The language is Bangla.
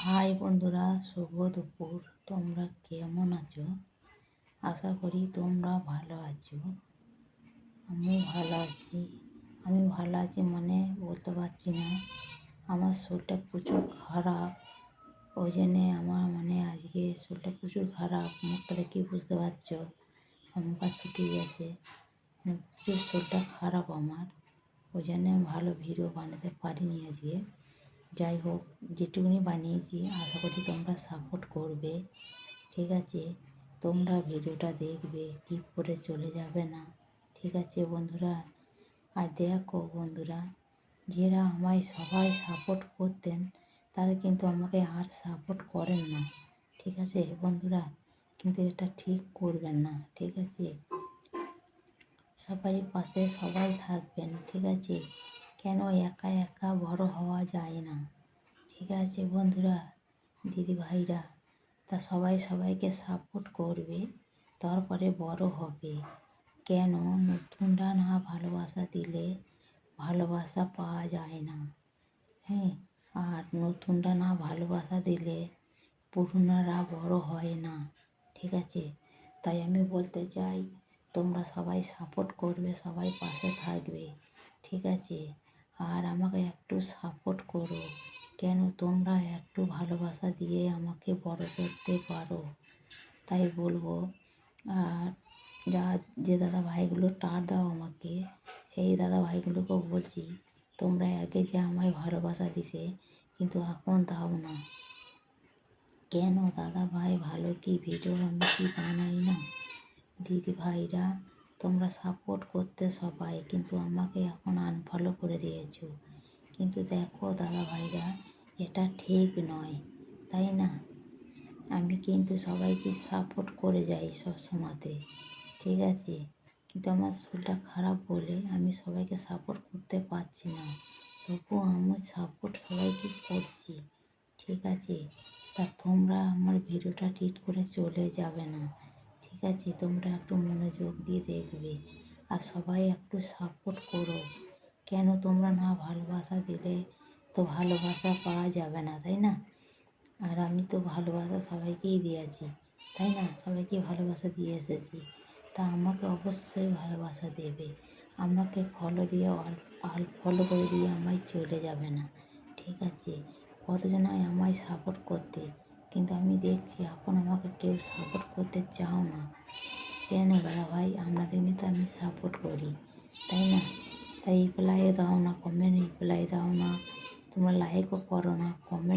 হাই বন্ধুরা, শুভ দুপুর। তোমরা কেমন আছো? আশা করি তোমরা ভালো আছো। আমি ভালো আছি মানে বলতে পারছি না। আমার শরীরটা প্রচুর খারাপ, ওই জন্যে আমার আজকে শরীরটা প্রচুর খারাপ। মুখটা দেখে বুঝতে পারছো, মুখটা শুকিয়ে গেছে। প্রচুর শরীরটা খারাপ আমার, ওই জন্যে আমি ভালো ভিডিও বানাতে পারিনি আজকে। যাই হোক, যেটুকুনি বানিয়েছি আশা করি তোমরা সাপোর্ট করবে, ঠিক আছে? তোমরা ভিডিওটা দেখবে, স্কিপ করে চলে যাবে না, ঠিক আছে বন্ধুরা? আর দেখো বন্ধুরা, যারা আমায় সবাই সাপোর্ট করতেন তারা কিন্তু আমাকে আর সাপোর্ট করেন না, ঠিক আছে বন্ধুরা? কিন্তু এটা ঠিক করবেন না, ঠিক আছে? সবাই পাশে সবাই থাকবেন, ঠিক আছে? কেন একা একা বড় হওয়া যায় না, ঠিক আছে বন্ধুরা? দিদি ভাইরা, তা সবাই সবাইকে সাপোর্ট করবে, তারপরে বড় হবে। কেন নতুনরা না ভালোবাসা দিলে ভালোবাসা পাওয়া যায় না, হ্যাঁ? আর নতুনরা না ভালোবাসা দিলে পুরনোরা বড় হয় না, ঠিক আছে? তাই আমি বলতে চাই, তোমরা সবাই সাপোর্ট করবে, সবাই পাশে থাকবে, ঠিক আছে? আর আমাকে একটু সাপোর্ট করো। কেন তোমরা একটু ভালোবাসা দিয়ে আমাকে বড় করতে পারো, তাই বলবো। আর যে দাদা ভাইগুলো টার দাও আমাকে, সেই দাদা ভাইগুলোকেও বলছি, তোমরা আগে যে আমায় ভালোবাসা দিতে, কিন্তু এখন দাও না কেন দাদা ভাই? ভালো কি ভিডিও আমি কি বানাই না? দিদি ভাইরা, তোমরা সাপোর্ট করতে সবাই, কিন্তু আমাকে এখন আনফলো করে দিয়েছো। কিন্তু দেখো দাদা ভাইরা, এটা ঠিক নয়, তাই না? আমি কিন্তু সবাইকে সাপোর্ট করে যাই সব সময়তে, ঠিক আছে? কিন্তু আমার শরীরটা খারাপ বলে আমি সবাইকে সাপোর্ট করতে পারছি না, তবুও আমি সাপোর্ট সবাইকে করছি, ঠিক আছে? তা তোমরা আমার ভিডিওটা ডিলিট করে চলে যাবে না, ঠিক আছে? তোমরা একটু মনোযোগ দিয়ে দেখবে, আর সবাই একটু সাপোর্ট করো। কেন তোমরা না ভালোবাসা দিলে তো ভালোবাসা পাওয়া যাবে না, তাই না? আর আমি তো ভালোবাসা সবাইকেই দিয়েছি, তাই না? সবাইকে ভালোবাসা দিয়ে এসেছি, তা আমাকে অবশ্যই ভালোবাসা দেবে। আমাকে ফলো দিয়ে ফলো করে দিয়ে আমায় চলে যাবে না, ঠিক আছে? কতজনাই আমায় সাপোর্ট করতে, কিন্তু আমি দেখছি এখন আমাকে কেউ সাপোর্ট করতে চাও না। কেন দাদা ভাই? আপনাদের নিয়ে তো আমি সাপোর্ট করি, তাই না? তাই রিপ্লাই দাও না, কমেন্ট রিপ্লাই দাও না, তোমরা লাইকও করো না, কমেন্ট